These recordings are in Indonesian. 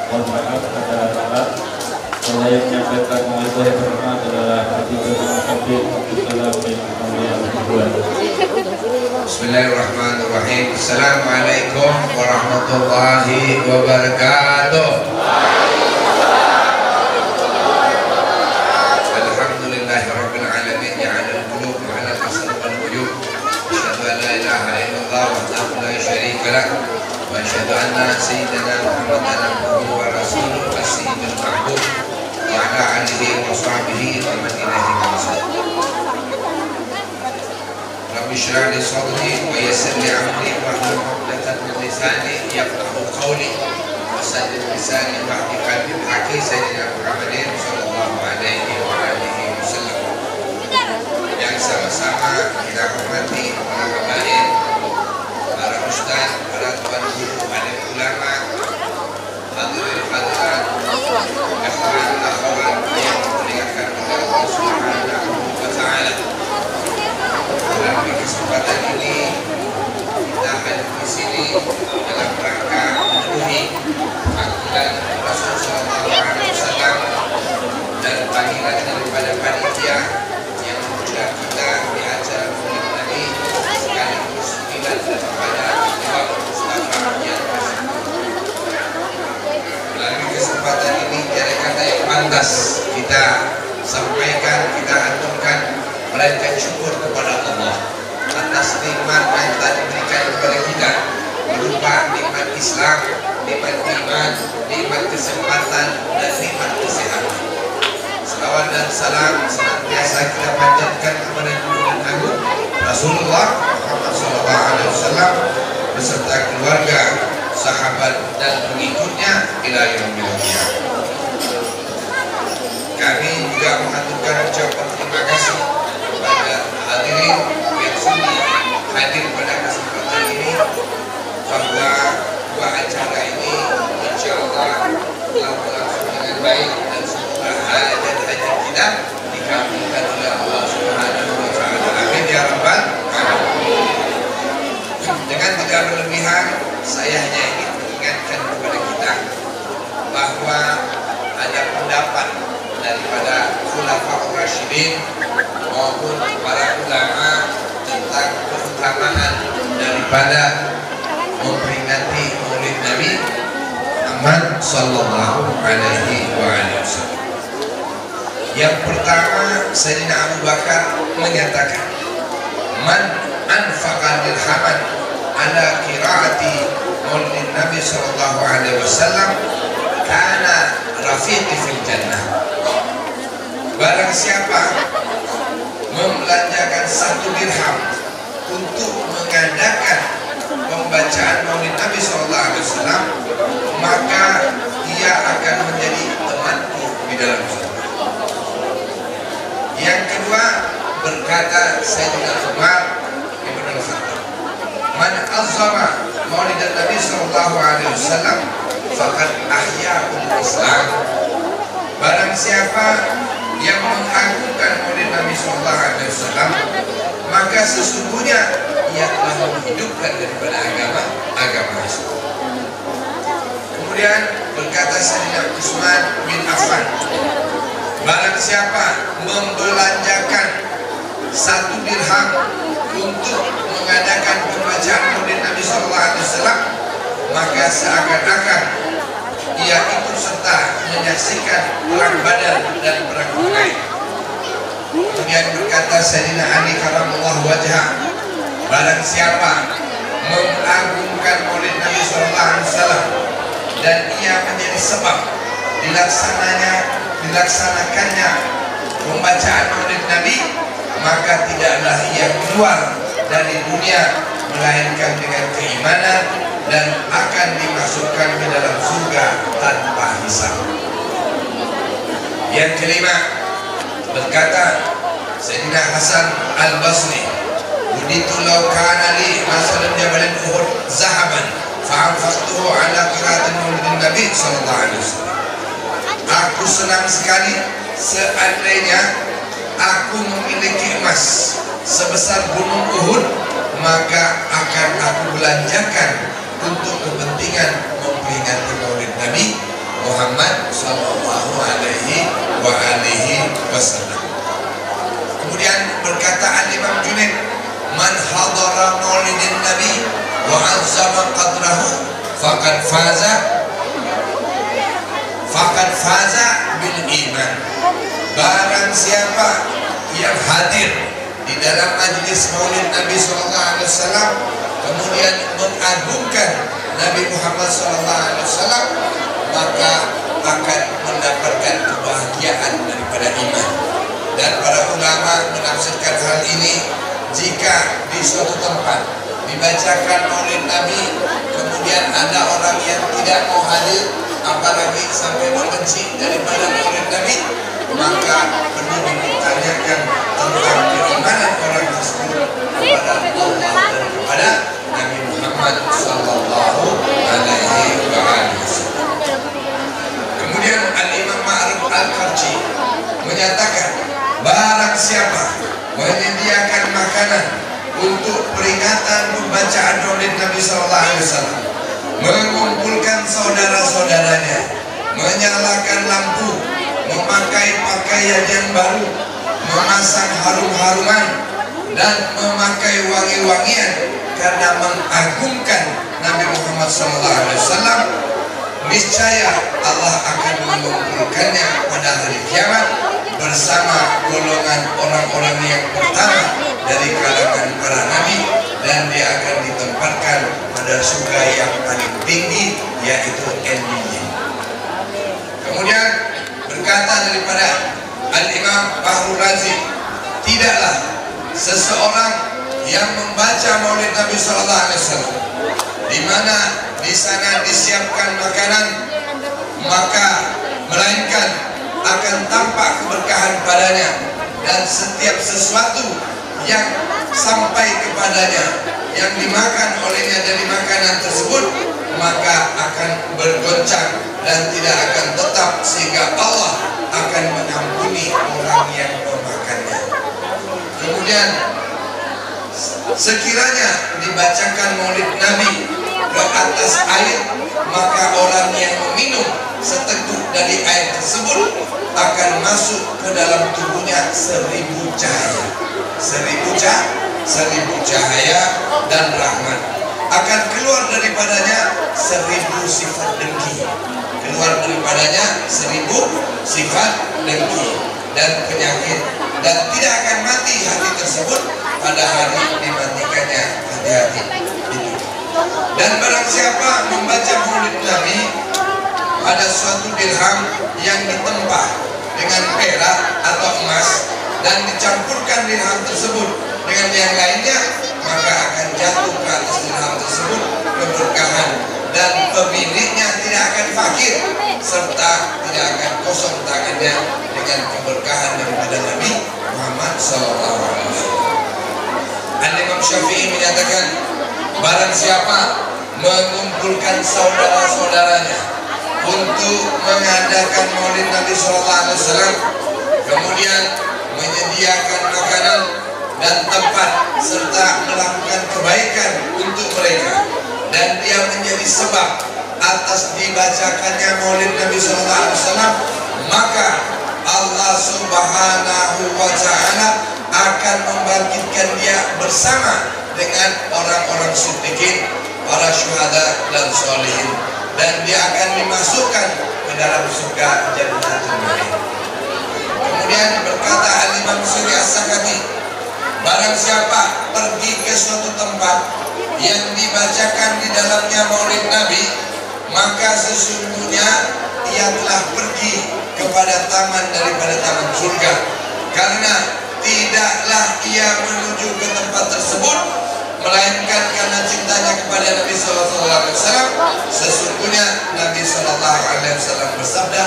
Mohon maaf kepada salah. Saya menyampaikan mawaidhah yang pertama adalah Hadizatul Habib Abdullah bin Muhammad Abdullah. Bismillahirrahmanirrahim. Assalamualaikum warahmatullahi wabarakatuh. Alhamdulillahirabbil alamin ja'alal qulub 'ala al-asr wal quyub. Asyhadu an la ilaha illallah wahdahu la syarika lah wa asyhadu anna sayyidana Muhammadan abduhu wa rasuluhu as-sayyidul mahbub wa ala alihi wa sahbihi wa man ilaihi rasul. Rabbi shrah li sadri wa yassir li amri wahlul 'uqdatam min lisani yafqahu qawli wa saddid lisani wahdi qalbi haqi sayyidina Muhammadin sallallahu alaihi wa alihi wasallam. Yang sama-sama kita hormati para habaib, para ustaz, para tuan guru, para ulama, hadirin hadirat, ikhwan akhwat yang dimuliakan oleh Allah Subhanahu wa taala. Dalam kesempatan ini kita hadir di sini dalam rangka memenuhi panggilan Rasulullah SAW dan panggilan daripada panitia yang mengundang kita di acara Maulid Nabi sekaligus panggilan daripada Imam Mustafa yang melalui kesempatan ini tiada kata yang pantas kita sampaikan, kita aturkan melainkan syukur kepada Allah atas nikmat yang telah diberikan kepada kita berupa nikmat Islam, nikmat iman, nikmat kesempatan dan nikmat kesehatan. Salawat dan salam senantiasa kita panjatkan kepada junjungan agung Rasulullah Muhammad SAW beserta keluarga, sahabat dan pengikutnya ila yaumil qiyamah. Kami juga mengaturkan ucapan terima kasih kepada hadirin yang sudi hadir pada kesempatan ini bahwa dua acara ini insyaallah telah berlangsung dengan baik dan semoga hajat-hajat kita dikabulkan oleh Allah Subhanahu wa taala. Amin ya rabbal alamin. Dengan tidak berlebihan, saya hanya ingin mengingatkan kepada kita bahwa ada pendapat daripada khulafaur rasyidin maupun para ulama tentang keutamaan daripada memperingati Maulid Nabi Muhammad sallallahu alaihi wasallam. Yang pertama, Sayyidina Abu Bakar menyatakan, "Man anfaqa dirhaman ala qiraati Maulid Nabi sallallahu alaihi wasallam kana rafiqi fil jannah." Barang siapa membelanjakan 1 dirham untuk mengadakan pembacaan Maulid Nabi SAW, maka ia akan menjadi temanku di dalam surga. Yang kedua, berkata Sayyidina Umar Ibn Al-Khattab, "Man azzama Maulid Nabi SAW faqad ahya'ul Islam." Barang siapa yang mengagungkan Maulid Nabi SAW, maka sesungguhnya ia telah menghidupkan daripada agama Islam. Kemudian berkata Sayyidina Utsman bin Affan, barang siapa membelanjakan 1 dirham untuk mengadakan pembacaan Maulid Nabi SAW, maka seakan-akan ia ikut serta menyaksikan perang Badar dan perang Uhud. Kemudian berkata Sayyidina Ali karamallahu wajhah, barang siapa mengagungkan Maulid Nabi SAW dan ia menjadi sebab dilaksanakannya pembacaan Maulid Nabi, maka tidaklah ia keluar dari dunia melainkan dengan keimanan, dan akan dimasukkan ke dalam surga tanpa hisab. Yang kelima, berkata Sayyidina Hasan Al-Basri, "Uditu law kana li masalan jabalin Uhud zahaban fa'anfaqtuhu ala qira'atin maulidin Nabi sallallahu alaihi wasallam." Aku senang sekali seandainya aku memiliki emas sebesar gunung Uhud, maka akan aku belanjakan untuk kepentingan memperingati Maulid Nabi Muhammad sallallahu alaihi wasallam. Kemudian berkata Al-Imam Junaid, "Man hadara Maulidin Nabi wa azzama qadrahu faqad faza bil iman." Barang siapa yang hadir di dalam majlis Maulid Nabi sallallahu alaihi wasallam kemudian mengagungkan Nabi Muhammad sallallahu alaihi wasallam, maka akan mendapatkan kebahagiaan daripada iman. Dan para ulama menafsirkan hal ini, jika di suatu tempat dibacakan Maulid Nabi kemudian ada orang yang tidak mau hadir, apalagi sampai membenci daripada Maulid Nabi, maka perlu ditanyakan tentang keimanan orang tersebut kepada Allah dan kepada Nabi Muhammad sallallahu alaihi wasallam. Kemudian Al-Imam Ma'ruf Al-Qarji menyatakan, barang siapa menyediakan makanan untuk peringatan pembacaan Maulid Nabi sallallahu alaihi wasallam, mengumpulkan saudara-saudaranya, menyalakan lampu, memakai pakaian yang baru, memasang harum-haruman, dan memakai wangi-wangian karena mengagungkan Nabi Muhammad SAW, niscaya Allah akan mengumpulkannya pada hari kiamat bersama golongan orang-orang yang pertama dari kalangan para nabi, dan dia akan ditempatkan pada surga yang paling tinggi, yaitu Al-Jannah. Kemudian berkata daripada Al-Imam Fahrul Razi, tidaklah seseorang yang membaca Maulid Nabi sallallahu alaihi wasallam di mana di sana disiapkan makanan, maka melainkan akan tampak keberkahan padanya, dan setiap sesuatu yang sampai kepadanya yang dimakan olehnya dari makanan tersebut, maka akan bergoncang dan tidak akan tetap, sehingga Allah akan mengampuni orang yang memakannya. Kemudian sekiranya dibacakan Maulid Nabi ke atas air, maka orang yang meminum seteguk dari air tersebut akan masuk ke dalam tubuhnya 1000 cahaya. 1000 cahaya dan rahmat. Akan keluar daripadanya 1000 sifat dengki. Keluar daripadanya 1000 sifat dengki dan penyakit, dan tidak akan mati hati tersebut pada hari dimatikannya hati-hati itu. Dan barang siapa membaca Maulid Nabi pada suatu dirham yang ditempa dengan perak atau emas dan dicampurkan dirham tersebut dengan yang lainnya, maka akan jatuh ke atas dirham tersebut keberkahan, dan pemiliknya tidak akan fakir serta tidak akan kosong tangannya dengan keberkahan daripada Nabi Muhammad SAW. Al-Imam Syafi'i menyatakan, barang siapa mengumpulkan saudara-saudaranya untuk mengadakan Maulid Nabi SAW, kemudian menyediakan makanan dan tempat serta melakukan kebaikan untuk mereka, dan dia menjadi sebab atas dibacakannya Maulid Nabi SAW, maka Allah Subhanahu wa Ta'ala akan membangkitkan dia bersama dengan orang-orang siddiqin, para syuhada dan sholihin, dan dia akan dimasukkan ke dalam surga Jannatul Ma'in. Kemudian berkata Al-Imam Suri As-Sakati, barang siapa pergi ke suatu tempat yang dibacakan di dalamnya Maulid Nabi, maka sesungguhnya ia telah pergi kepada taman daripada taman surga, karena tidaklah ia menuju ke tempat tersebut melainkan karena cintanya kepada Nabi Sallallahu Alaihi Wasallam. Sesungguhnya Nabi Sallallahu Alaihi Wasallam bersabda,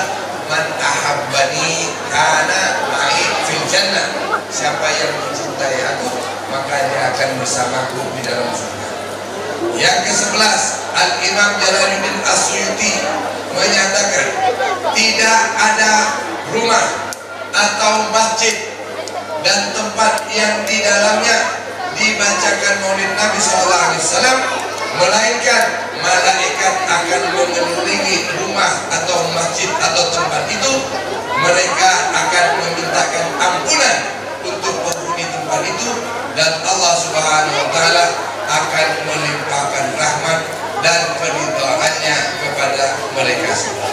"Man ahabbani kana ma'i fil jannah." Siapa yang mencintai aku, maka dia akan bersamaku di dalam surga. Yang ke-11, Al-Imam Jalaluddin As-Suyuti menyatakan tidak ada rumah atau masjid dan tempat yang di dalamnya dibacakan maulid Nabi Sallallahu Alaihi Wasallam, melainkan malaikat akan mengelilingi rumah atau masjid atau tempat itu. Mereka akan memintakan ampunan untuk penghuni tempat itu, dan Allah Subhanahu Wa Taala akan melimpahkan rahmat dan keridhaannya kepada mereka semua.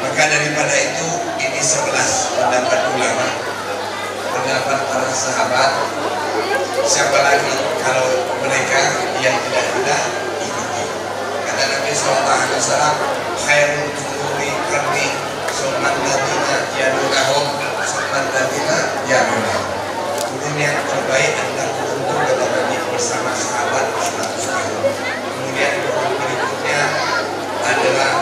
Maka daripada itu, ini 11 pendapat ulama, pendapat para sahabat. Siapa lagi kalau mereka yang tidak ikuti? Kata Nabi Sallallahu Alaihi Wasallam, khairul quruni qarni, summan ladina yalunahum, summan ladina yalunahum. Kurun yang terbaik adalah kurun kata Nabi bersama sahabat 100 tahun. Kemudian kurun berikutnya adalah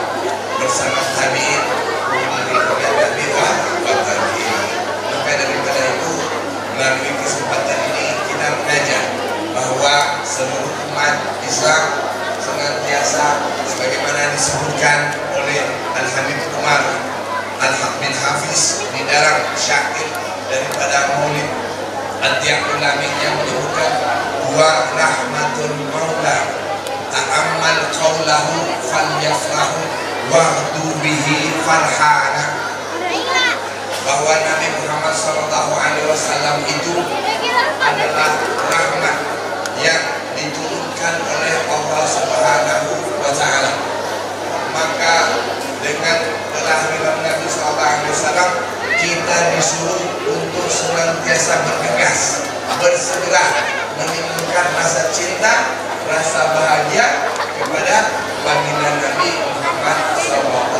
bersama tabi'in, kurun berikutnya tabi'ah wa tabi'in. Maka daripada itu, melalui kesempatan ini kita mengajar bahwa seluruh umat Islam senantiasa sebagaimana disebutkan oleh Al-Habib Umar Al-Haq bin Hafiz di dalam syair daripada Maulid At-Tiaqul Amin yang menyebutkan wa rahmatul maula ta'ammal qawlahu falyafrahu wa'du bihi farhana, bahwa Nabi Muhammad SAW itu adalah rahmat yang diturunkan oleh Allah Subhanahu Wa Taala. Maka dengan kelahiran Nabi SAW, kita disuruh untuk senantiasa bergegas, bersegera menimbulkan rasa cinta, rasa bahagia kepada baginda Nabi Muhammad SAW.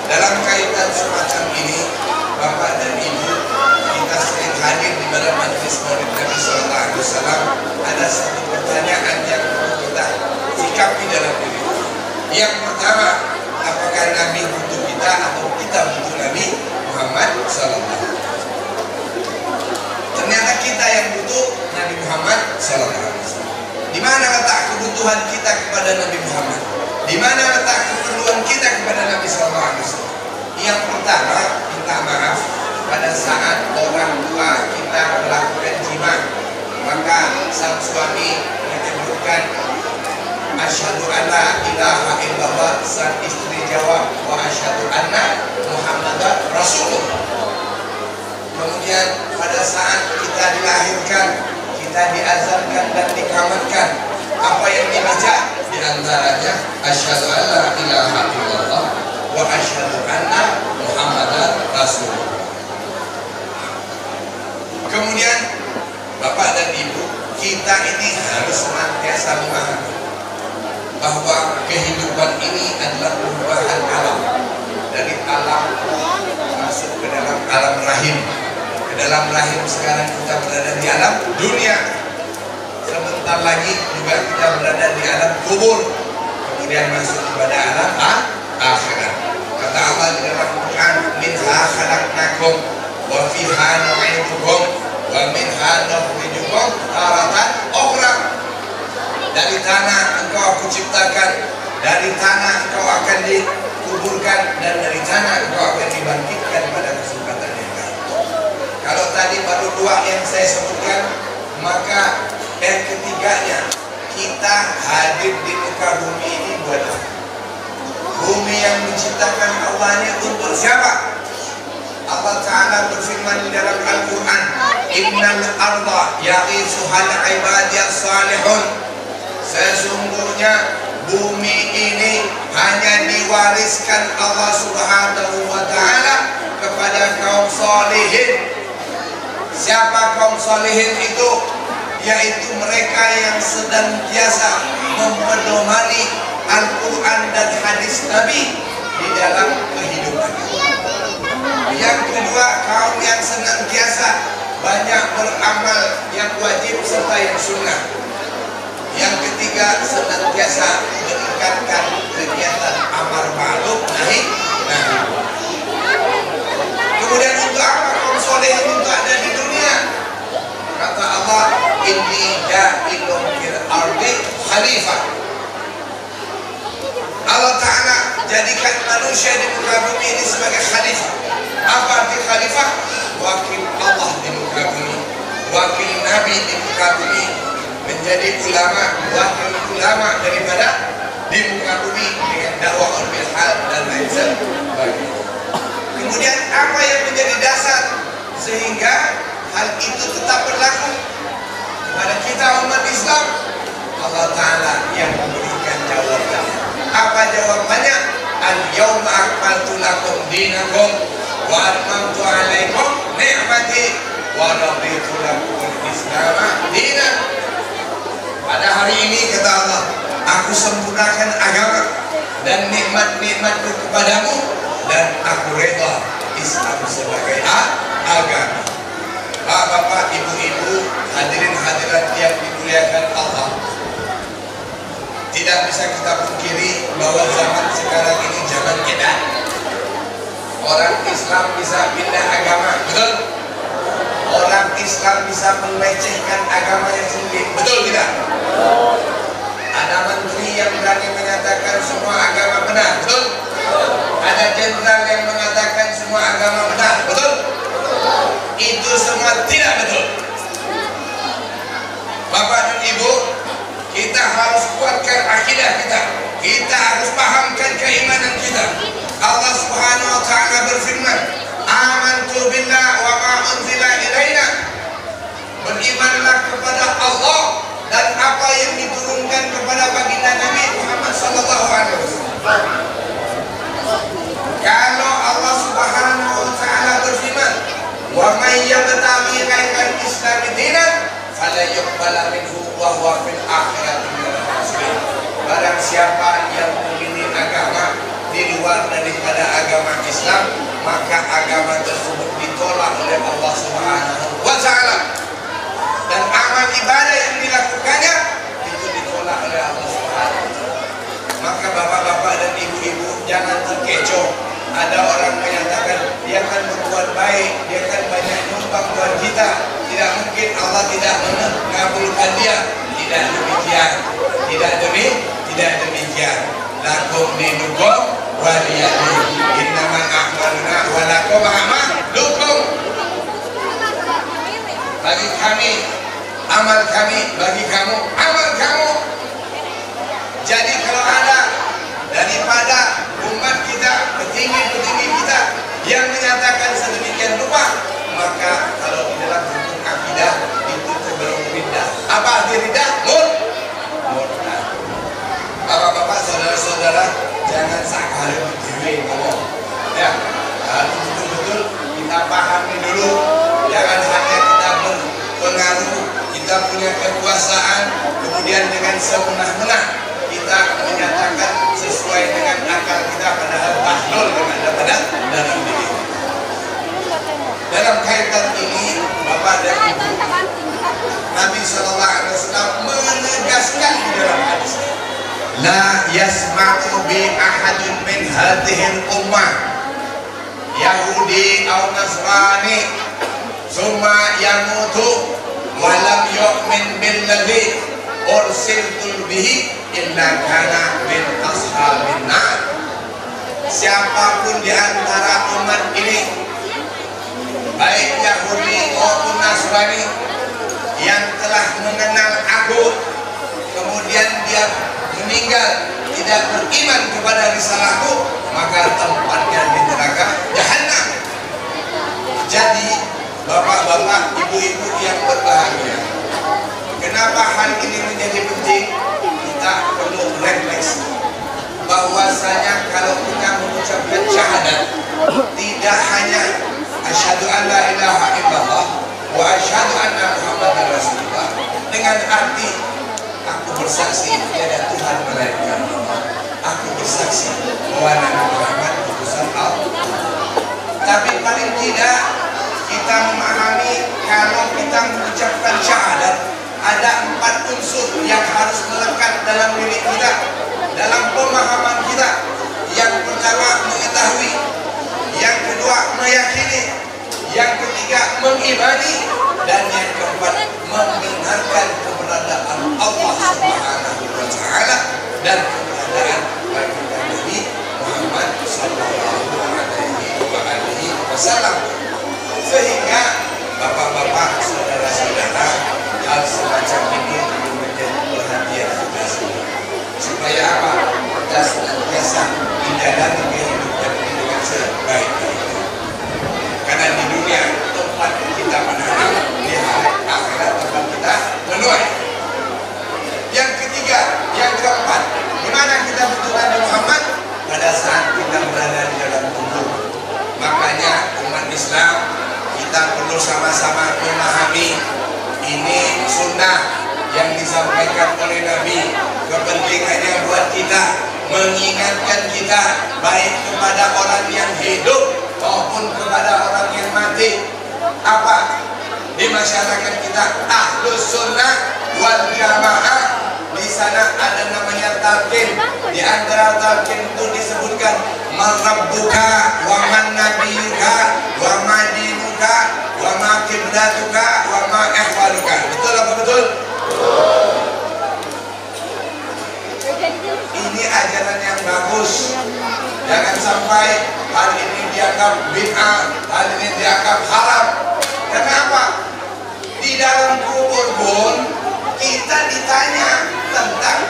Dalam kaitan semacam ini, Bapak dan Ibu, kita sering hadir di dalam majelis maulid Nabi Sallallahu Alaihi Wasallam. Ada satu pertanyaan yang perlu kita sikapi dalam diri. Yang pertama, apakah Nabi butuh kita atau kita butuh Nabi Muhammad Sallallahu Alaihi Wasallam? Ternyata kita yang butuh Nabi Muhammad Sallallahu Alaihi Wasallam. Di mana letak kebutuhan kita kepada Nabi Muhammad? Di mana letak keperluan kita kepada Nabi Sallallahu Alaihi Wasallam? Yang pertama, minta maaf pada saat orang tua kita melakukan jima, maka sang suami menyebutkan asyhadu alla ilaha illallah, sang istri jawab wa asyhadu anna Muhammadar Rasulullah. Kemudian pada saat kita dilahirkan, kita diazankan dan dikamatkan, apa yang dibaca? Di antaranya asyhadu alla ilaha illallah wa asyhadu anna Muhammadar Rasulullah. Kemudian Bapak dan Ibu, kita ini harus senantiasa memahami bahwa kehidupan ini adalah perubahan alam, dari alam masuk ke dalam alam rahim. Ke dalam rahim sekarang kita berada di alam dunia. Sebentar lagi juga kita berada di alam kubur, kemudian masuk kepada alam akhirat. Kata Allah di dalam Quran, minha khalaqnakum wa fiha nu'idukum wa minha nukhrijukum taratan ukhra. Dari tanah engkau aku ciptakan, dari tanah engkau akan dikuburkan, dan dari tanah engkau akan dibangkitkan pada kesempatan yang lain. Kalau tadi baru dua yang saya sebutkan, maka yang ketiganya, kita hadir di muka bumi ini buat apa? Bumi yang diciptakan Allah ini untuk siapa? Allah Ta'ala berfirman di dalam Al-Quran, innal arda yarithuhal ibadiyas salihun. Sesungguhnya bumi ini hanya diwariskan Allah Subhanahu Wa Ta'ala kepada kaum salihin. Siapa kaum salihin itu? Yaitu mereka yang sedang biasa mempedomani Al-Quran dan hadis Nabi di dalam kehidupan. Yang kedua, kaum yang senantiasa banyak beramal yang wajib serta yang sunnah. Yang ketiga, senantiasa meningkatkan kegiatan amar ma'ruf nahi munkar. Kemudian untuk apa kaum soleh itu ada di dunia? Kata Allah, inni ja'ilun fil ardi khalifah. Allah Ta'ala jadikan manusia di muka bumi ini sebagai khalifah. Apa arti khalifah? Wakil Allah di muka bumi, wakil Nabi di muka bumi, menjadi ulama, wakil ulama daripada di muka bumi dengan dakwah bil hal dan lain sebagainya. Kemudian apa yang menjadi dasar sehingga hal itu tetap berlaku kepada kita umat Islam? Allah Ta'ala yang memberikan jawabannya. Apa jawabannya? Al-yawma akmaltu lakum dinakum wa atmamtu alaikum ni'mati wa raditu lakumul Islam dinan. Pada hari ini kata Allah, aku sempurnakan agama dan nikmat-nikmatku kepadamu, dan aku reda Islam sebagai agama. Bapak, ibu-ibu, hadirin hadirat yang dimuliakan Allah, tidak bisa kita pungkiri bahwa zaman sekarang ini zaman edan. Orang Islam bisa pindah agama, betul? Orang Islam bisa melecehkan agamanya sendiri, betul tidak? Ada menteri yang berani menyatakan semua agama benar, betul? Ada jenderal yang mengatakan semua agama benar, betul? Itu semua tidak betul. Bapak dan Ibu, kita harus kuatkan akidah kita. Kita harus pahamkan keimanan kita. Allah Subhanahu wa Ta'ala berfirman, amantu billah wa ma unzila ilaina. Berimanlah kepada Allah dan apa yang diturunkan kepada baginda Nabi Muhammad sallallahu alaihi wasallam. Kalau Allah Subhanahu wa Ta'ala berfirman, wa may yabtaghi ghairal islam dinan fala yuqbala minhu wa huwa fil akhirati minal khasirin. Barang siapa yang memilih agama di luar daripada agama Islam, maka agama tersebut ditolak oleh Allah Subhanahu wa Ta'ala, dan amal ibadah yang dilakukannya itu ditolak oleh Allah Subhanahu wa Ta'ala. Maka bapak-bapak dan ibu-ibu jangan terkecoh. Ada orang menyatakan dia akan berbuat baik, dia akan banyak nyumbang buat kita, tidak mungkin Allah tidak mengabulkan dia. Tidak demikian, tidak demikian. Lakum dinukum waliyadin, innama a'maluna wa lakum a'malukum. Bagi kami amal kami, bagi kamu amal kamu. Jadi kalau ada daripada umat kita, petinggi-petinggi kita yang menyatakan sedemikian rupa, maka kalau di dalam hukum akidah itu cenderung riddah. Apa arti riddah? Murtad. Bapak-bapak, saudara-saudara, jangan sekali berdiri ngomong. Ya, harus betul-betul kita pahami dulu. Jangan hanya kita berpengaruh, kita punya kekuasaan, kemudian dengan semenah-menah kita menyatakan sesuai dengan akal kita, padahal bahlul yang ada pada dalam diri. Dalam kaitan ini, Bapak dan Ibu, Nabi SAW menegaskan di dalam hadis, la yasma'u bi ahadin min hadhil ummah Yahudi aw Nasrani summa yamutu wa lam yu'min billadhi ursiltu bihi illa kana min ashabin nar. Siapapun di antara umat ini, baik Yahudi maupun Nasrani, yang telah mengenal aku kemudian dia meninggal tidak beriman kepada risalahku, maka tempatnya di neraka jahanam. Jadi bapak-bapak, ibu-ibu yang berbahagia, kenapa hal ini menjadi penting? Kita perlu refleksi bahwasanya kalau kita mengucapkan syahadat, tidak hanya asyhadu an la ilaha illallah wa asyhadu anna muhammadar rasulullah dengan arti aku bersaksi tiada Tuhan melainkan Allah, aku bersaksi bahwa Nabi Muhammad utusan Allah. Tapi paling tidak kita kita memahami kalau kita mengucapkan syahadat ada 4 unsur yang harus melekat dalam diri kita, dalam pemahaman kita. Yang pertama mengetahui, yang kedua meyakini, yang ketiga mengimani, dan yang keempat membenarkan keberadaan Allah Subhanahu wa taala dan keberadaan baginda Nabi Muhammad sallallahu alaihi wasallam. Sehingga bapak-bapak, saudara-saudara, hal semacam ini menjadi perhatian kita semua. Supaya apa? Kita senantiasa menjalani kehidupan ini dengan sebaik-baiknya. Karena di dunia tempat kita menanam, di akhirat tempat kita menuai. Yang ketiga, yang keempat, di mana kita butuh Nabi Muhammad? Pada saat kita berada di dalam tubuh. Makanya umat Islam kita perlu sama-sama memahami ini sunnah yang disampaikan oleh Nabi. Kepentingannya buat kita, mengingatkan kita baik kepada orang yang hidup maupun kepada orang yang mati. Apa? Di masyarakat kita Ahlus Sunnah wal Jamaah. Di sana ada namanya talqin. Di antara talqin itu disebutkan man rabbuka wa man nabiyuka wa ma dinuka wa ma qiblatuka wa ma ihwaluka. Betul apa betul? Ini ajaran yang bagus. Jangan sampai hal ini dianggap bid'ah, hal ini dianggap haram. Kenapa? Di dalam kubur pun kita ditanya tentang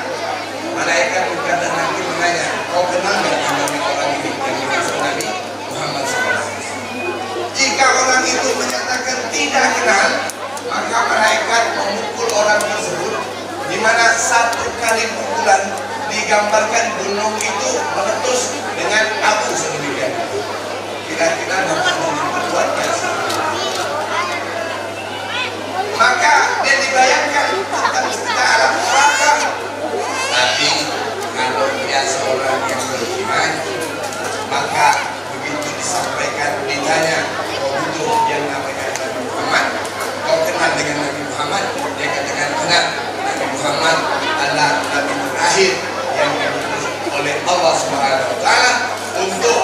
malaikat bukan dan Nabi menanya, kau kenal nggak nama orang ini yang dimaksud Nabi Muhammad SAW? Jika orang itu menyatakan tidak kenal, maka malaikat memukul orang tersebut, di mana 1 kali pukulan digambarkan gunung itu meletus dengan abu sedemikian. Kira-kira dapat membuatnya. Maka dia dibayangkan tentang cerita alam neraka. Tapi kalau dia seorang yang beriman, maka begitu disampaikan, ditanya, kau butuh yang namanya Nabi Muhammad, kau kenal dengan Nabi Muhammad? Dia katakan kenal. Nabi Muhammad adalah Nabi terakhir yang diutus oleh Allah Subhanahu wa taala untuk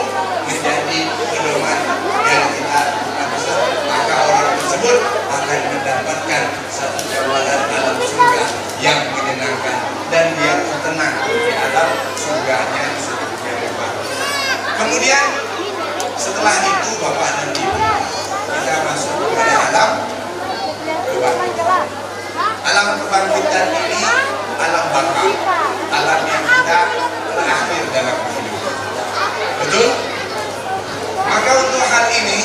menjadi pedoman yang kita manusia. Maka orang tersebut akan mendapatkan satu jawaban dalam surga yang menyenangkan dan dia tenang di alam surganya sedemikian rupa. Kemudian setelah itu Bapak dan Ibu, kita masuk kepada alam kebangkitan. Alam kebangkitan ini alam bakal, alam yang kita terakhir dalam kehidupan. Betul? Maka untuk hal ini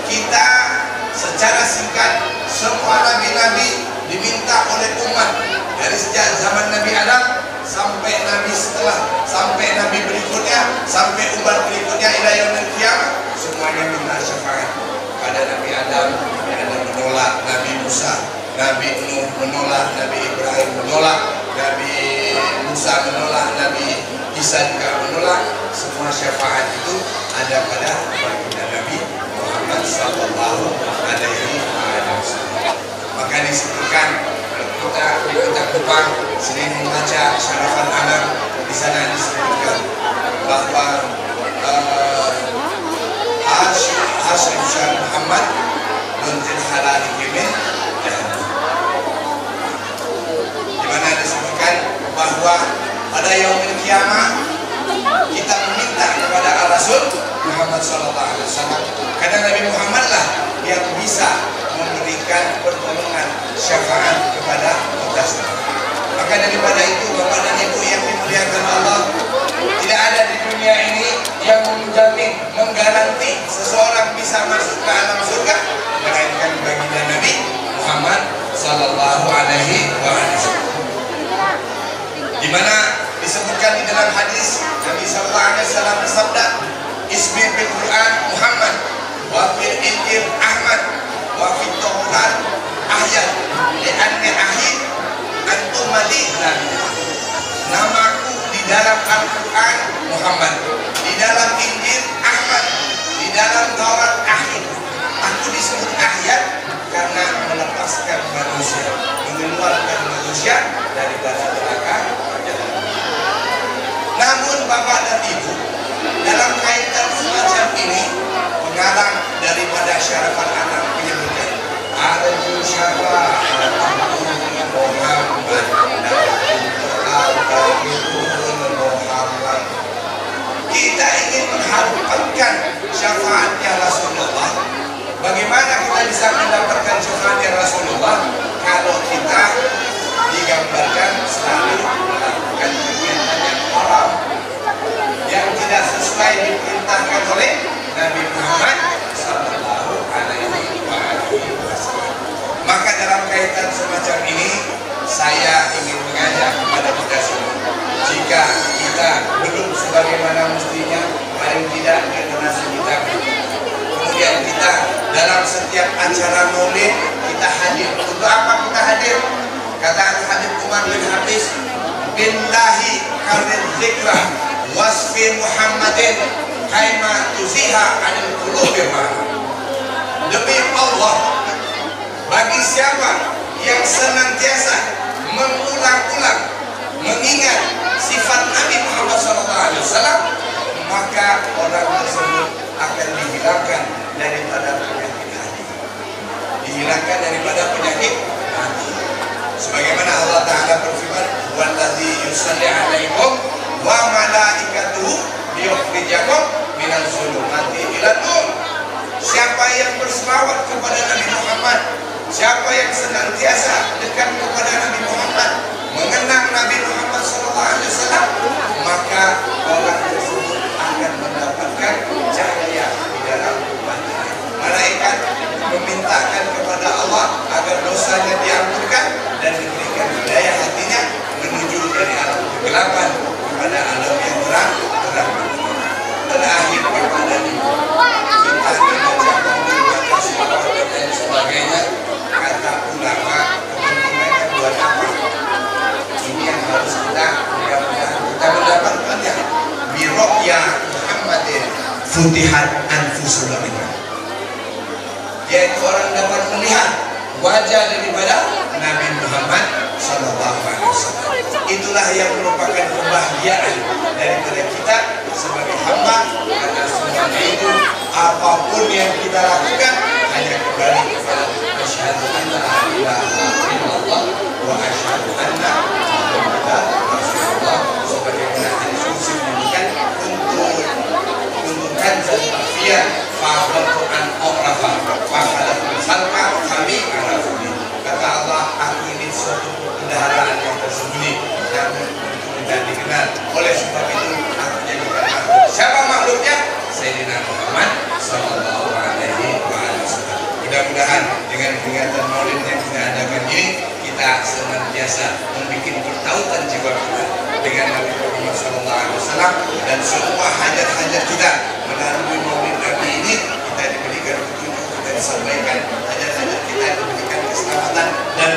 kita secara singkat, semua nabi-nabi diminta oleh umat dari sejak zaman Nabi Adam sampai nabi setelah, sampai nabi berikutnya, sampai umat berikutnya ila yaumil qiyamah, semuanya minta syafaat. Pada Nabi Adam ada menolak, Nabi Musa, Nabi Nuh menolak, Nabi Ibrahim menolak, Nabi Musa menolak, Nabi Isa juga menolak. Semua syafaat itu ada pada baginda Nabi Muhammad sallallahu alaihi wasallam. Maka disebutkan kita di kota Kupang sering membaca Syarafan Alam, di sana disebutkan bahwa Hashim Syah Muhammad Munzil Halal Kimin, di mana disebutkan bahwa pada yaumil kiamah kita meminta kepada Al-Rasul Muhammad SAW, karena Nabi Muhammad lah yang bisa memberikan pertolongan syafaat kepada kita semua. Maka daripada itu Bapak dan Ibu yang dimuliakan Allah, tidak ada di dunia ini yang menjamin, menggaranti seseorang bisa masuk ke alam surga melainkan baginda Nabi Muhammad sallallahu alaihi wasallam. Di mana disebutkan di dalam hadis Nabi sallallahu alaihi wasallam bersabda, "Ismi bil Quran Muhammad, wa fil Injil Ahmad, wa fit Taurat Ahyad, li anni ahid antum madina." Namaku di dalam Al-Quran Muhammad, di dalam Injil Ahmad, di dalam Taurat Ahid. Aku disebut setiap acara maulid kita hadir. Untuk apa kita hadir? Kata Habib Umar bin Hafiz, billahi karir zikra wasfi Muhammadin kaima tuziha anil qulubi ma. Demi Allah, bagi siapa yang senantiasa mengulang-ulang mengingat sifat Nabi Muhammad SAW, maka orang tersebut akan dihilangkan daripada penyakit hati. Dihilangkan daripada penyakit hati. Sebagaimana Allah Ta'ala berfirman, wallazi yusalli alaikum wa malaikatuhu liyukhrijakum minal zulumati ilan nur. Siapa yang berselawat kepada Nabi Muhammad, siapa yang senantiasa dekat kepada Nabi Muhammad, mengenang Nabi Muhammad SAW, maka orang tersebut akan mendapatkan cahaya di dalam hatinya. Malaikat memintakan kepada Allah agar dosanya diampunkan dan diberikan hidayah hatinya menuju dari alam kegelapan kepada alam yang terang. Terakhir kepada kita membaca selawat dan sebagainya, kata ulama kepentingannya buat apa? Ini yang harus kita mudah-mudahan kita mendapatkannya. Birokya Muhammadin futihat anfusul iman, yaitu orang dapat melihat wajah daripada Nabi Muhammad SAW. Itulah yang merupakan kebahagiaan daripada kita sebagai hamba, karena semuanya itu apapun yang kita lakukan hanya kembali kepada asyhadu anna la ilaha illallah wa asyhadu anna Muhammadar Rasulullah. Sebagaimana hadis Muslim menyebutkan, untuk kanzan tafiyah fa'abaltu an u'rafa fa'abaltu khalqa kami arafuni. Kata Allah, aku ini suatu kebenaran yang tersembunyi dan tidak dikenal. Oleh sebab itu aku jadikan makhluk. Siapa makhluknya? Sayyidina Muhammad sallallahu alaihi wasallam. Mudah-mudahan dengan kegiatan maulid yang kita adakan ini, kita senantiasa membuat pertautan jiwa kita dengan Nabi Muhammad sallallahu alaihi wasallam, dan semua hajat-hajat kita melalui maulid Nabi ini kita diberikan petunjuk, kita disampaikan hajat-hajat kita, diberikan keselamatan dan